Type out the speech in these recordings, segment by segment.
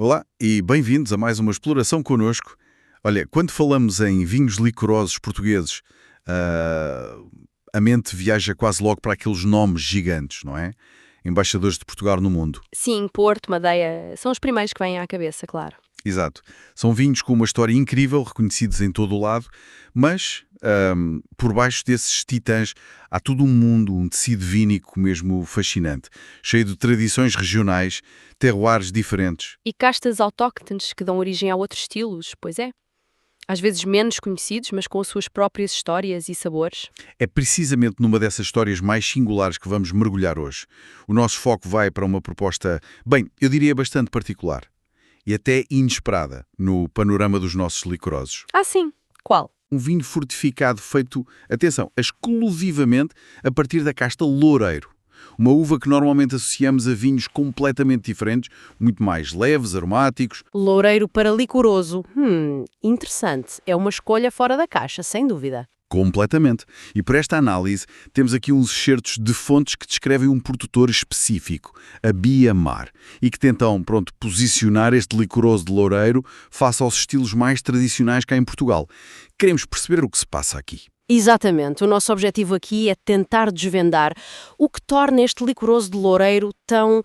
Olá e bem-vindos a mais uma exploração connosco. Olha, quando falamos em vinhos licorosos portugueses, ah, a mente viaja quase logo para aqueles nomes gigantes, não é? Embaixadores de Portugal no mundo. Sim, Porto, Madeira, são os primeiros que vêm à cabeça, claro. Exato. São vinhos com uma história incrível, reconhecidos em todo o lado, mas por baixo desses titãs há todo um mundo, um tecido vínico mesmo fascinante, cheio de tradições regionais, terroirs diferentes. E castas autóctones que dão origem a outros estilos, pois é. Às vezes menos conhecidos, mas com as suas próprias histórias e sabores. É precisamente numa dessas histórias mais singulares que vamos mergulhar hoje. O nosso foco vai para uma proposta, bem, eu diria bastante particular e até inesperada no panorama dos nossos licorosos. Ah, sim. Qual? Um vinho fortificado feito, atenção, exclusivamente a partir da casta loureiro. Uma uva que normalmente associamos a vinhos completamente diferentes, muito mais leves, aromáticos. Loureiro para licoroso. Interessante. É uma escolha fora da caixa, sem dúvida. Completamente. E por esta análise, temos aqui uns excertos de fontes que descrevem um produtor específico, a Bia Mar, e que tentam, posicionar este licoroso de loureiro face aos estilos mais tradicionais cá em Portugal. Queremos perceber o que se passa aqui. Exatamente. O nosso objetivo aqui é tentar desvendar o que torna este licoroso de loureiro tão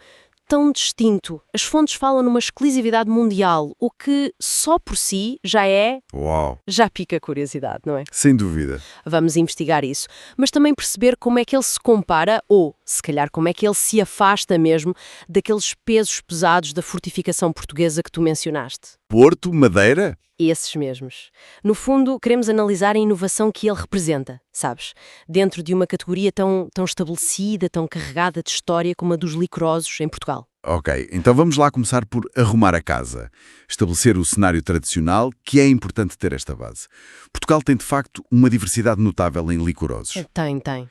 distinto. As fontes falam numa exclusividade mundial, o que só por si Uau! já pica a curiosidade, não é? Sem dúvida. Vamos investigar isso, mas também perceber como é que ele se compara, ou, se calhar, como é que ele se afasta mesmo daqueles pesos pesados da fortificação portuguesa que tu mencionaste. Porto, Madeira? Esses mesmos. No fundo, queremos analisar a inovação que ele representa, sabes? Dentro de uma categoria tão estabelecida, tão carregada de história como a dos licorosos em Portugal. Ok, então vamos lá começar por arrumar a casa. Estabelecer o cenário tradicional, que é importante ter esta base. Portugal tem, de facto, uma diversidade notável em licorosos. Tem.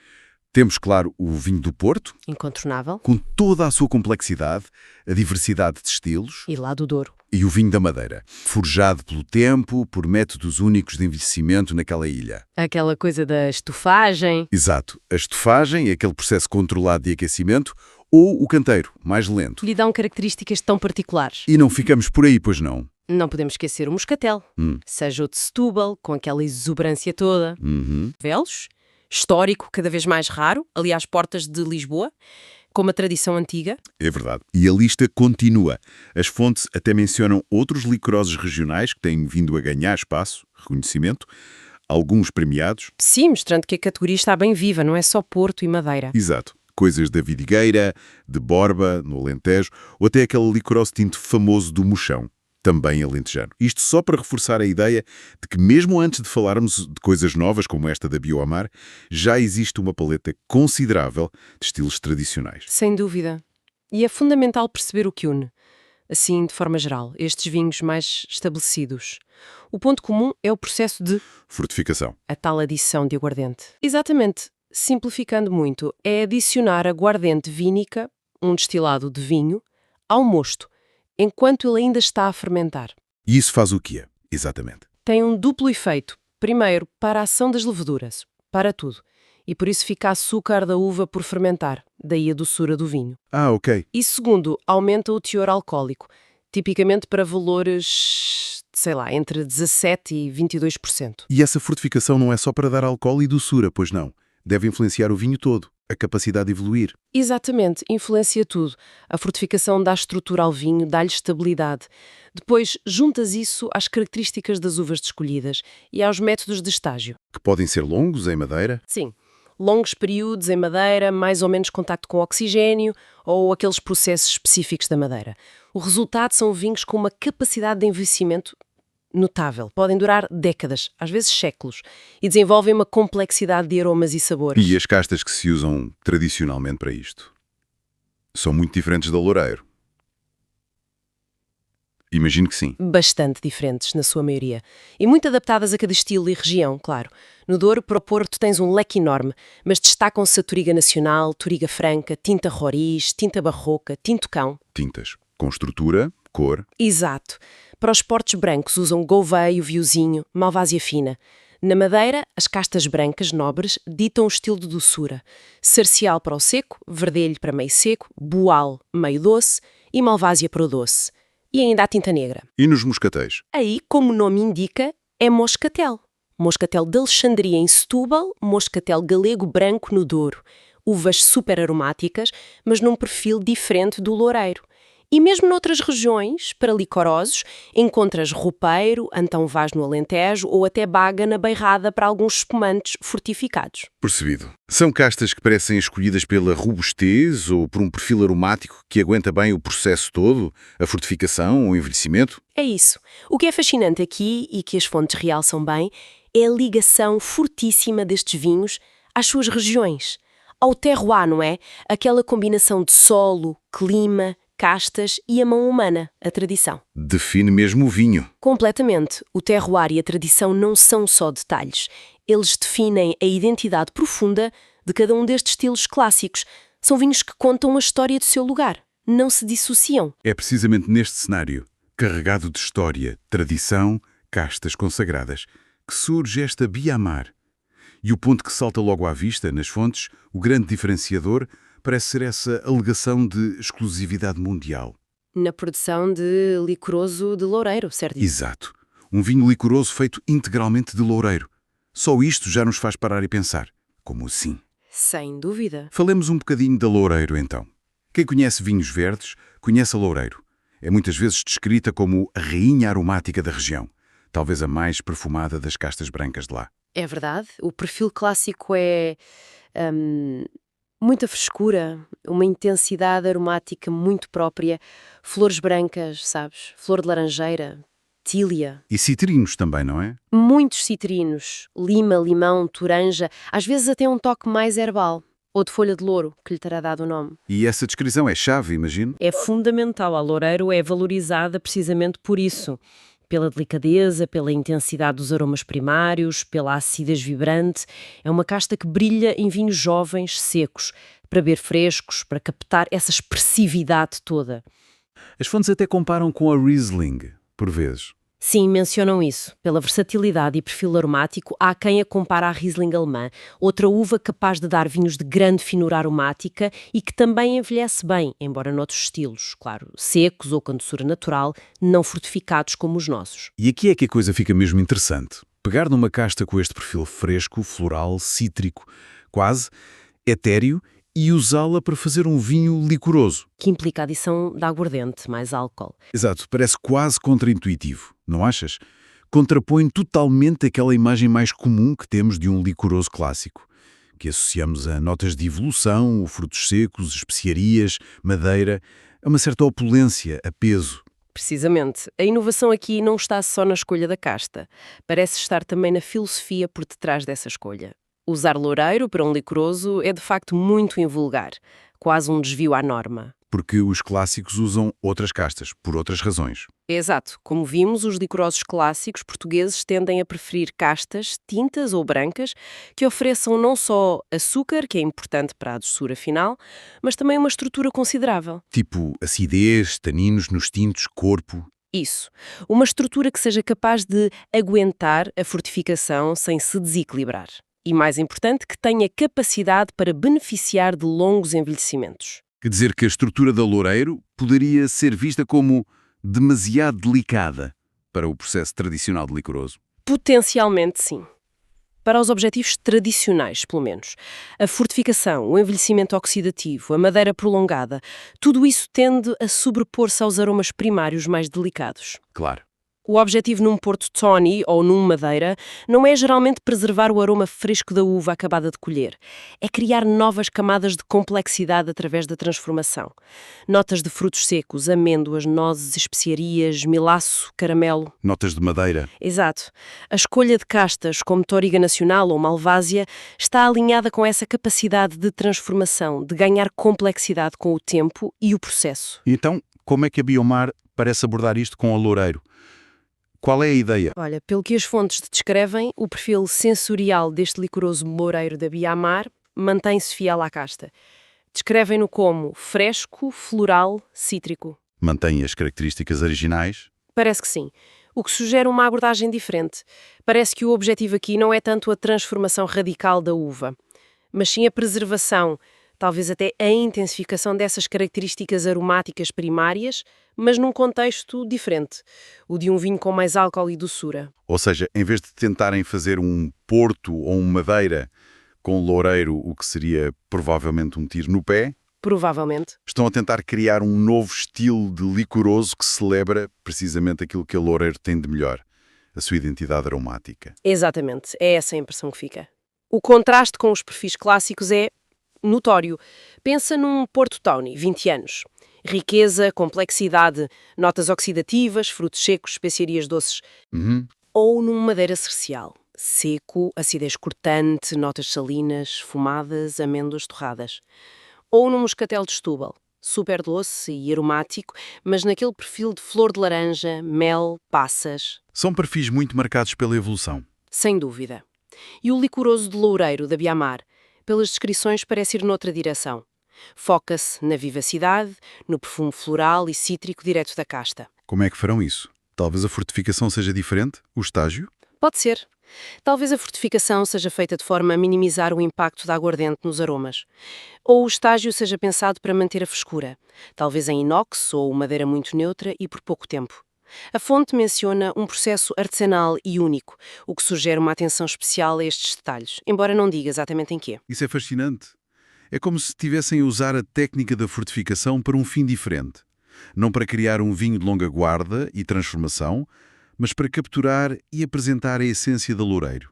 Temos, claro, o vinho do Porto, Incontornável. com toda a sua complexidade, a diversidade de estilos, E lá do Douro. e o vinho da Madeira, forjado pelo tempo, por métodos únicos de envelhecimento naquela ilha. Aquela coisa da estufagem. Exato, a estofagem, aquele processo controlado de aquecimento, ou o canteiro, mais lento. Lhe dão características tão particulares. E não ficamos por aí, pois não? Não podemos esquecer o moscatel. Seja o de Setúbal, com aquela exuberância toda. Velos, histórico, cada vez mais raro, ali às portas de Lisboa, com uma tradição antiga. É verdade. E a lista continua. As fontes até mencionam outros licorosos regionais que têm vindo a ganhar espaço, reconhecimento, alguns premiados. Sim, mostrando que a categoria está bem viva, não é só Porto e Madeira. Exato. Coisas da Vidigueira, de Borba, no Alentejo, ou até aquele licoroso tinto famoso do Mochão, também alentejano. Isto só para reforçar a ideia de que mesmo antes de falarmos de coisas novas como esta da Bioamar, já existe uma paleta considerável de estilos tradicionais. Sem dúvida. E é fundamental perceber o que une, assim, de forma geral, estes vinhos mais estabelecidos. O ponto comum é o processo de Fortificação. a tal adição de aguardente. Exatamente. Simplificando muito, é adicionar aguardente vínica, um destilado de vinho, ao mosto, enquanto ele ainda está a fermentar. E isso faz o quê? Exatamente. Tem um duplo efeito. Primeiro, para a ação das leveduras, para tudo. E por isso fica açúcar da uva por fermentar, daí a doçura do vinho. Ah, ok. E segundo, aumenta o teor alcoólico, tipicamente para valores, sei lá, entre 17% e 22%. E essa fortificação não é só para dar álcool e doçura, pois não? Deve influenciar o vinho todo, a capacidade de evoluir. Exatamente, influencia tudo. A fortificação dá estrutura ao vinho, dá-lhe estabilidade. Depois, juntas isso às características das uvas escolhidas e aos métodos de estágio. Que podem ser longos em madeira. Sim, longos períodos em madeira, mais ou menos contacto com oxigênio ou aqueles processos específicos da madeira. O resultado são vinhos com uma capacidade de envelhecimento notável. Podem durar décadas, às vezes séculos, e desenvolvem uma complexidade de aromas e sabores. E as castas que se usam tradicionalmente para isto? São muito diferentes da loureiro. Imagino que sim. Bastante diferentes, na sua maioria. E muito adaptadas a cada estilo e região, claro. No Douro, para o Porto, tens um leque enorme, mas destacam-se a Touriga Nacional, Touriga Franca, Tinta Roriz, Tinta Barroca, Tinto Cão. Tintas. Com estrutura, cor. Exato. Para os portos brancos usam Gouveia, Viozinho, Malvásia Fina. Na Madeira, as castas brancas nobres ditam o estilo de doçura. Sarcial para o seco, Verdelho para meio seco, Boal meio doce e Malvásia para o doce. E ainda a tinta negra. E nos moscatéis? Aí, como o nome indica, é moscatel. Moscatel de Alexandria em Setúbal, moscatel galego branco no Douro. Uvas super aromáticas, mas num perfil diferente do loureiro. E mesmo noutras regiões, para licorosos, encontras roupeiro, Antão Vaz no Alentejo ou até baga na Beirrada para alguns espumantes fortificados. Percebido. São castas que parecem escolhidas pela robustez ou por um perfil aromático que aguenta bem o processo todo, a fortificação, o envelhecimento? É isso. O que é fascinante aqui, e que as fontes realçam bem, é a ligação fortíssima destes vinhos às suas regiões. Ao terroir, não é? Aquela combinação de solo, clima, castas e a mão humana, a tradição. Define mesmo o vinho. Completamente. O terroir e a tradição não são só detalhes. Eles definem a identidade profunda de cada um destes estilos clássicos. São vinhos que contam a história do seu lugar. Não se dissociam. É precisamente neste cenário, carregado de história, tradição, castas consagradas, que surge esta Biamar. E o ponto que salta logo à vista, nas fontes, o grande diferenciador, parece ser essa alegação de exclusividade mundial. Na produção de licoroso de loureiro, certo? Exato. Um vinho licoroso feito integralmente de loureiro. Só isto já nos faz parar e pensar. Como assim? Sem dúvida. Falemos um bocadinho da loureiro, então. Quem conhece vinhos verdes, conhece a loureiro. É muitas vezes descrita como a rainha aromática da região. Talvez a mais perfumada das castas brancas de lá. É verdade. O perfil clássico é muita frescura, uma intensidade aromática muito própria, flores brancas, sabes? Flor de laranjeira, tília. E citrinos também, não é? Muitos citrinos, lima, limão, toranja, às vezes até um toque mais herbal, ou de folha de louro, que lhe terá dado o nome. E essa descrição é chave, imagino? É fundamental. A loureiro é valorizada precisamente por isso. Pela delicadeza, pela intensidade dos aromas primários, pela acidez vibrante. É uma casta que brilha em vinhos jovens, secos, para beber frescos, para captar essa expressividade toda. As fontes até comparam com a Riesling, por vezes. Sim, mencionam isso. Pela versatilidade e perfil aromático, há quem a compara à Riesling alemã, outra uva capaz de dar vinhos de grande finura aromática e que também envelhece bem, embora noutros estilos, claro, secos ou com doçura natural, não fortificados como os nossos. E aqui é que a coisa fica mesmo interessante. Pegar numa casta com este perfil fresco, floral, cítrico, quase etéreo, e usá-la para fazer um vinho licoroso. Que implica a adição de aguardente, mais álcool. Exato, parece quase contraintuitivo, não achas? Contrapõe totalmente aquela imagem mais comum que temos de um licoroso clássico, que associamos a notas de evolução, frutos secos, especiarias, madeira, a uma certa opulência, a peso. Precisamente. A inovação aqui não está só na escolha da casta. Parece estar também na filosofia por detrás dessa escolha. Usar loureiro para um licoroso é de facto muito invulgar, quase um desvio à norma. Porque os clássicos usam outras castas, por outras razões. Exato. Como vimos, os licorosos clássicos portugueses tendem a preferir castas, tintas ou brancas, que ofereçam não só açúcar, que é importante para a doçura final, mas também uma estrutura considerável. Tipo acidez, taninos nos tintos, corpo. Isso. Uma estrutura que seja capaz de aguentar a fortificação sem se desequilibrar. E mais importante, que tenha capacidade para beneficiar de longos envelhecimentos. Quer dizer que a estrutura da loureiro poderia ser vista como demasiado delicada para o processo tradicional de licoroso. Potencialmente, sim. Para os objetivos tradicionais, pelo menos. A fortificação, o envelhecimento oxidativo, a madeira prolongada, tudo isso tende a sobrepor-se aos aromas primários mais delicados. Claro. O objetivo num Porto Tawny ou num Madeira não é geralmente preservar o aroma fresco da uva acabada de colher. É criar novas camadas de complexidade através da transformação. Notas de frutos secos, amêndoas, nozes, especiarias, melaço, caramelo. Notas de madeira. Exato. A escolha de castas como Touriga Nacional ou Malvásia está alinhada com essa capacidade de transformação, de ganhar complexidade com o tempo e o processo. Então, como é que a Biomar parece abordar isto com a loureiro? Qual é a ideia? Olha, pelo que as fontes descrevem, o perfil sensorial deste licoroso loureiro da Biamar mantém-se fiel à casta. Descrevem-no como fresco, floral, cítrico. Mantém as características originais? Parece que sim. O que sugere uma abordagem diferente. Parece que o objetivo aqui não é tanto a transformação radical da uva, mas sim a preservação, talvez até a intensificação dessas características aromáticas primárias, mas num contexto diferente, o de um vinho com mais álcool e doçura. Ou seja, em vez de tentarem fazer um Porto ou um Madeira com loureiro, o que seria provavelmente um tiro no pé, Provavelmente. estão a tentar criar um novo estilo de licoroso que celebra precisamente aquilo que a loureiro tem de melhor, a sua identidade aromática. Exatamente, é essa a impressão que fica. O contraste com os perfis clássicos é notório. Pensa num Porto Tawny, 20 anos. Riqueza, complexidade, notas oxidativas, frutos secos, especiarias doces. Ou num Madeira Cercial. Seco, acidez cortante, notas salinas, fumadas, amêndoas torradas. Ou num Moscatel de Setúbal. Super doce e aromático, mas naquele perfil de flor de laranja, mel, passas. São perfis muito marcados pela evolução. Sem dúvida. E o licoroso de loureiro da Biamar, pelas descrições, parece ir noutra direção. Foca-se na vivacidade, no perfume floral e cítrico direto da casta. Como é que farão isso? Talvez a fortificação seja diferente? O estágio? Pode ser. Talvez a fortificação seja feita de forma a minimizar o impacto da aguardente nos aromas. Ou o estágio seja pensado para manter a frescura, talvez em inox ou madeira muito neutra e por pouco tempo. A fonte menciona um processo artesanal e único, o que sugere uma atenção especial a estes detalhes, embora não diga exatamente em quê. Isso é fascinante. É como se tivessem a usar a técnica da fortificação para um fim diferente. Não para criar um vinho de longa guarda e transformação, mas para capturar e apresentar a essência da loureiro.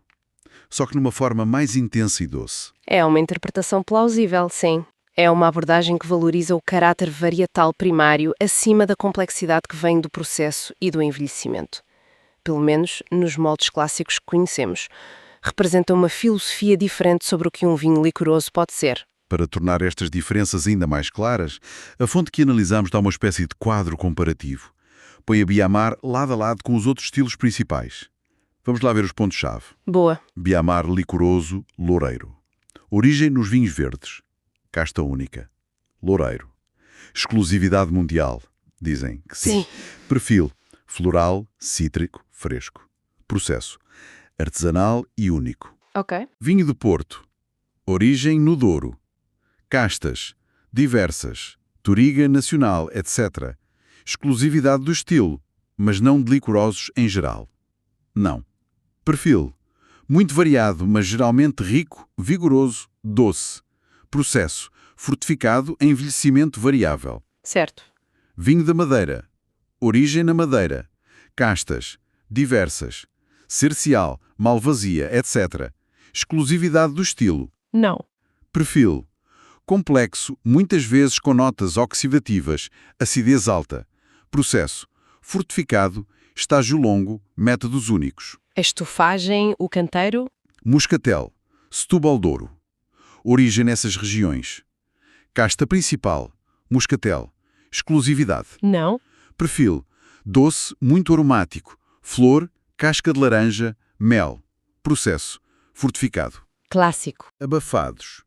Só que numa forma mais intensa e doce. É uma interpretação plausível, sim. É uma abordagem que valoriza o caráter varietal primário acima da complexidade que vem do processo e do envelhecimento. Pelo menos nos moldes clássicos que conhecemos. Representa uma filosofia diferente sobre o que um vinho licoroso pode ser. Para tornar estas diferenças ainda mais claras, a fonte que analisamos dá uma espécie de quadro comparativo. Põe a Biamar lado a lado com os outros estilos principais. Vamos lá ver os pontos-chave. Boa. Biamar licoroso, loureiro. Origem nos vinhos verdes. Casta única. Loureiro. Exclusividade mundial. Dizem que sim. Perfil. Floral, cítrico, fresco. Processo. Artesanal e único. Ok. Vinho de Porto. Origem no Douro. Castas. Diversas. Touriga nacional, etc. Exclusividade do estilo, mas não de licorosos em geral. Não. Perfil. Muito variado, mas geralmente rico, vigoroso, doce. Processo. Fortificado em envelhecimento variável. Certo. Vinho da Madeira. Origem na Madeira. Castas. Diversas. Cercial, malvasia, etc. Exclusividade do estilo. Não. Perfil. Complexo, muitas vezes com notas oxidativas, acidez alta. Processo. Fortificado, estágio longo, métodos únicos. A estufagem, o canteiro? Moscatel. Setúbal Douro. Origem nessas regiões. Casta principal. Moscatel. Exclusividade. Não. Perfil. Doce, muito aromático. Flor, casca de laranja, mel. Processo. Fortificado. Clássico. Abafados.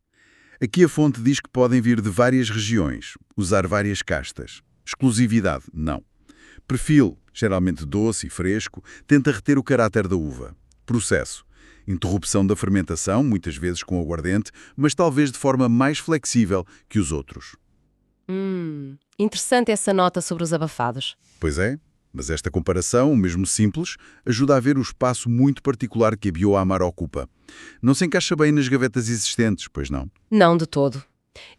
Aqui a fonte diz que podem vir de várias regiões, usar várias castas. Exclusividade, não. Perfil, geralmente doce e fresco, tenta reter o caráter da uva. Processo. Interrupção da fermentação, muitas vezes com aguardente, mas talvez de forma mais flexível que os outros. Interessante essa nota sobre os abafados. Pois é, mas esta comparação, mesmo simples, ajuda a ver o espaço muito particular que a Bioamar ocupa. Não se encaixa bem nas gavetas existentes, pois não? Não de todo.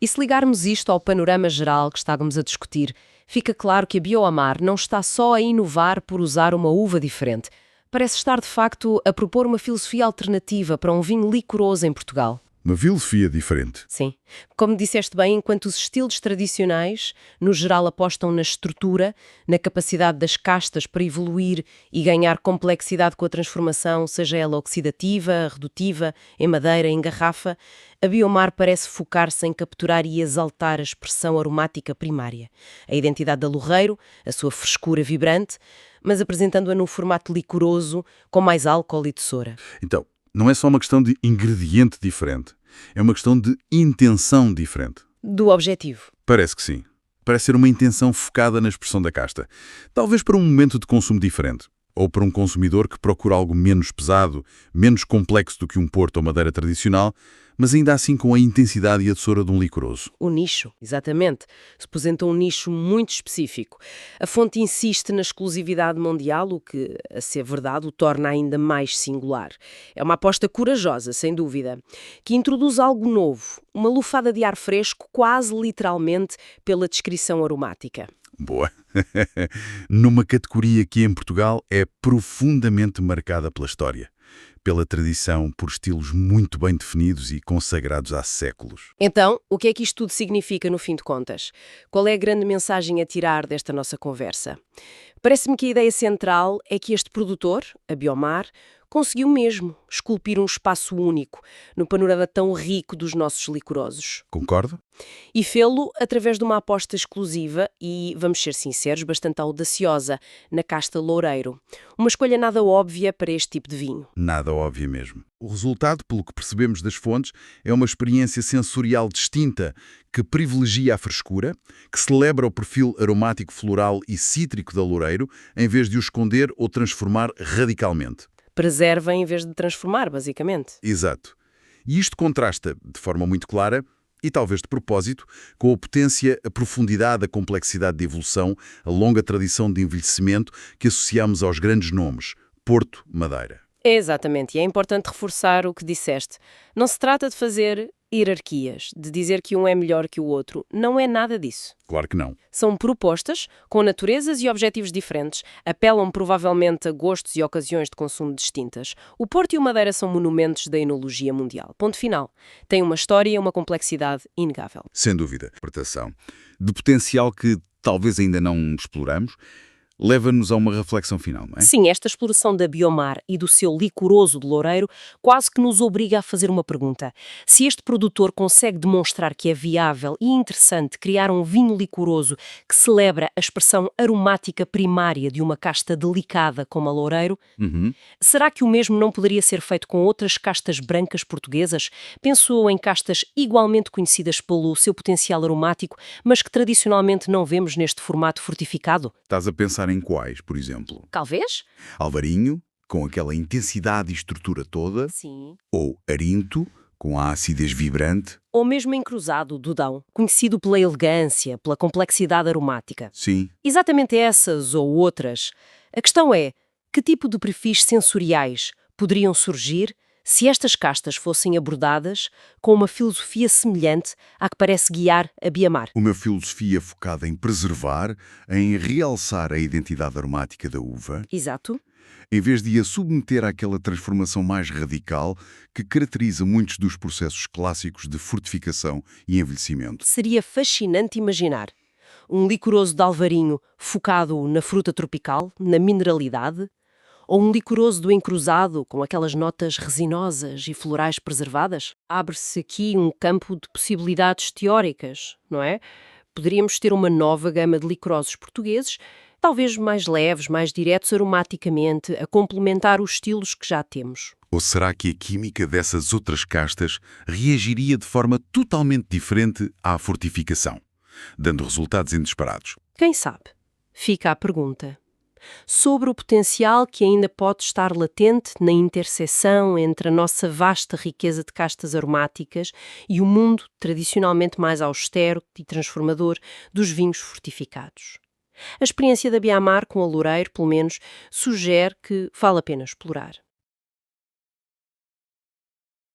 E se ligarmos isto ao panorama geral que estávamos a discutir, fica claro que a Bioamar não está só a inovar por usar uma uva diferente. Parece estar, de facto, a propor uma filosofia alternativa para um vinho licoroso em Portugal. Uma filosofia diferente. Sim. Como disseste bem, enquanto os estilos tradicionais, no geral, apostam na estrutura, na capacidade das castas para evoluir e ganhar complexidade com a transformação, seja ela oxidativa, redutiva, em madeira, em garrafa, a Biomar parece focar-se em capturar e exaltar a expressão aromática primária, a identidade da loureiro, a sua frescura vibrante, mas apresentando-a num formato licoroso, com mais álcool e tesoura. Então, não é só uma questão de ingrediente diferente. É uma questão de intenção diferente. Do objetivo. Parece que sim. Parece ser uma intenção focada na expressão da casta. Talvez para um momento de consumo diferente. Ou para um consumidor que procura algo menos pesado, menos complexo do que um Porto ou Madeira tradicional, mas ainda assim com a intensidade e a doçura de um licoroso. O nicho, exatamente. Representa um nicho muito específico. A fonte insiste na exclusividade mundial, o que, a ser verdade, o torna ainda mais singular. É uma aposta corajosa, sem dúvida, que introduz algo novo, uma lufada de ar fresco, quase literalmente, pela descrição aromática. Boa. Numa categoria que em Portugal é profundamente marcada pela história, pela tradição, por estilos muito bem definidos e consagrados há séculos. Então, o que é que isto tudo significa no fim de contas? Qual é a grande mensagem a tirar desta nossa conversa? Parece-me que a ideia central é que este produtor, a Biomar, conseguiu mesmo esculpir um espaço único no panorama tão rico dos nossos licorosos. Concorda? E fê-lo através de uma aposta exclusiva e, vamos ser sinceros, bastante audaciosa, na casta Loureiro. Uma escolha nada óbvia para este tipo de vinho. Nada óbvio mesmo. O resultado, pelo que percebemos das fontes, é uma experiência sensorial distinta que privilegia a frescura, que celebra o perfil aromático floral e cítrico da Loureiro, em vez de o esconder ou transformar radicalmente. Preserva em vez de transformar, basicamente. Exato. E isto contrasta, de forma muito clara, e talvez de propósito, com a potência, a profundidade, a complexidade de evolução, a longa tradição de envelhecimento que associamos aos grandes nomes, Porto, Madeira. É exatamente, e é importante reforçar o que disseste. Não se trata de fazer hierarquias, de dizer que um é melhor que o outro. Não é nada disso. Claro que não. São propostas com naturezas e objetivos diferentes, apelam provavelmente a gostos e ocasiões de consumo distintas. O Porto e o Madeira são monumentos da enologia mundial. Ponto final. Têm uma história e uma complexidade inegável. Sem dúvida. Interpretação de potencial que talvez ainda não exploramos, leva-nos a uma reflexão final, não é? Sim, esta exploração da Biomar e do seu licoroso de Loureiro quase que nos obriga a fazer uma pergunta. Se este produtor consegue demonstrar que é viável e interessante criar um vinho licoroso que celebra a expressão aromática primária de uma casta delicada como a Loureiro, será que o mesmo não poderia ser feito com outras castas brancas portuguesas? Penso em castas igualmente conhecidas pelo seu potencial aromático, mas que tradicionalmente não vemos neste formato fortificado? Estás a pensar em quais, por exemplo? Talvez? Alvarinho, com aquela intensidade e estrutura toda, Sim. ou Arinto, com a acidez vibrante? Ou mesmo encruzado, Dudão, conhecido pela elegância, pela complexidade aromática. Sim. Exatamente essas ou outras. A questão é, que tipo de perfis sensoriais poderiam surgir se estas castas fossem abordadas com uma filosofia semelhante à que parece guiar a Biomar? Uma filosofia focada em preservar, em realçar a identidade aromática da uva, Exato. em vez de a submeter àquela transformação mais radical que caracteriza muitos dos processos clássicos de fortificação e envelhecimento. Seria fascinante imaginar um licoroso de alvarinho focado na fruta tropical, na mineralidade, ou um licoroso do encruzado com aquelas notas resinosas e florais preservadas? Abre-se aqui um campo de possibilidades teóricas, não é? Poderíamos ter uma nova gama de licorosos portugueses, talvez mais leves, mais diretos aromaticamente, a complementar os estilos que já temos. Ou será que a química dessas outras castas reagiria de forma totalmente diferente à fortificação, dando resultados inesperados? Quem sabe? Fica a pergunta. Sobre o potencial que ainda pode estar latente na interseção entre a nossa vasta riqueza de castas aromáticas e o mundo tradicionalmente mais austero e transformador dos vinhos fortificados. A experiência da Biomar com a Loureiro, pelo menos, sugere que vale a pena explorar.